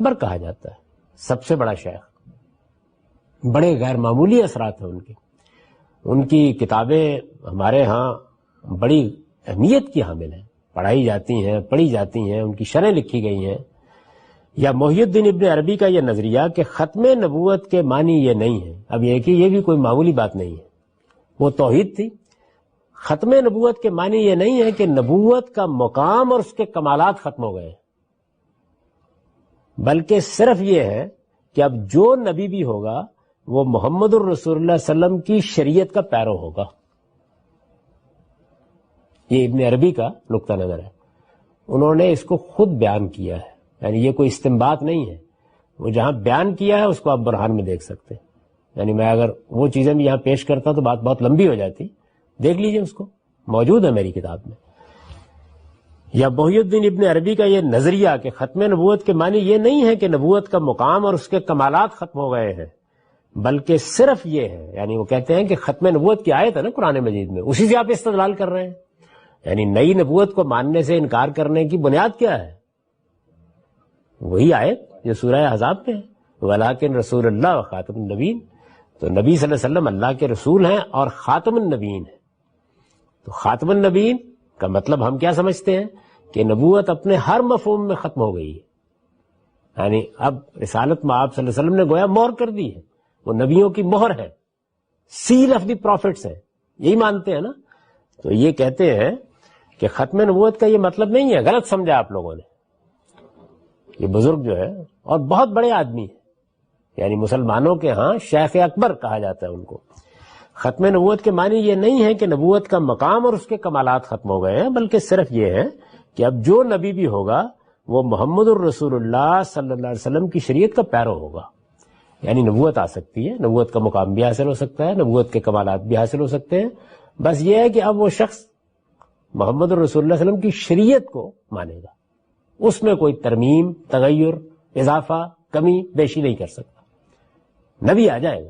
اکبر کہا جاتا ہے، سب سے بڑا شیخ. بڑے غیر معمولی اثرات ہیں ان کی کتابیں ہمارے ہاں بڑی اہمیت کی حامل ہیں، پڑھائی جاتی ہیں، پڑھی جاتی ہیں، ان کی شرح لکھی گئی ہیں. یا محی الدین ابن عربی کا یہ نظریہ کہ ختم نبوت کے معنی یہ نہیں ہے. اب یہ بھی کوئی معمولی بات نہیں ہے، وہ توحید تھی. ختم نبوت کے معنی یہ نہیں ہے کہ نبوت کا مقام اور اس کے کمالات ختم ہو گئے، بلکہ صرف یہ ہے کہ اب جو نبی بھی ہوگا وہ محمد الرسول اللہ صلی اللہ علیہ وسلم کی شریعت کا پیرو ہوگا. یہ ابن عربی کا نقطہ نظر ہے. انہوں نے اس کو خود بیان کیا ہے، یعنی یہ کوئی استنباط نہیں ہے. وہ جہاں بیان کیا ہے اس کو آپ برہان میں دیکھ سکتے ہیں. یعنی میں اگر وہ چیزیں بھی یہاں پیش کرتا تو بات بہت لمبی ہو جاتی. دیکھ لیجئے، اس کو موجود ہے میری کتاب میں. یا محی الدین ابن عربی کا یہ نظریہ کہ ختم نبوت کے معنی یہ نہیں ہے کہ نبوت کا مقام اور اس کے کمالات ختم ہو گئے ہیں، بلکہ صرف یہ ہے، یعنی وہ کہتے ہیں کہ ختم نبوت کی آیت ہے نا قرآن مجید میں، اسی سے آپ استدلال کر رہے ہیں. یعنی نئی نبوت کو ماننے سے انکار کرنے کی بنیاد کیا ہے؟ وہی آیت جو سورہ احزاب میں ہے، وَلَٰكِن رسول اللہ و خاتم النبیین. تو نبی صلی اللہ علیہ وسلم اللہ کے رسول ہیں اور خاتم النبیین ہیں. تو خاتم النبیین کا مطلب ہم کیا سمجھتے ہیں کہ نبوت اپنے ہر مفہوم میں ختم ہو گئی ہے. یعنی اب رسالت میں آپ صلی اللہ علیہ وسلم نے گویا مہر کر دی ہے، وہ نبیوں کی مہر ہے، سیل آف دی پروفٹس ہے. یہی مانتے ہیں نا. تو یہ کہتے ہیں کہ ختم نبوت کا یہ مطلب نہیں ہے، غلط سمجھا آپ لوگوں نے. یہ بزرگ جو ہے اور بہت بڑے آدمی ہیں، یعنی مسلمانوں کے ہاں شیخ اکبر کہا جاتا ہے ان کو. ختم نبوت کے معنی یہ نہیں ہے کہ نبوت کا مقام اور اس کے کمالات ختم ہو گئے ہیں، بلکہ صرف یہ ہے کہ اب جو نبی بھی ہوگا وہ محمد الرسول اللہ صلی اللہ علیہ وسلم کی شریعت کا پیرو ہوگا. یعنی نبوت آ سکتی ہے، نبوت کا مقام بھی حاصل ہو سکتا ہے، نبوت کے کمالات بھی حاصل ہو سکتے ہیں. بس یہ ہے کہ اب وہ شخص محمد الرسول اللہ صلی اللہ علیہ وسلم کی شریعت کو مانے گا، اس میں کوئی ترمیم، تغیر، اضافہ، کمی بیشی نہیں کر سکتا. نبی آ جائے گا.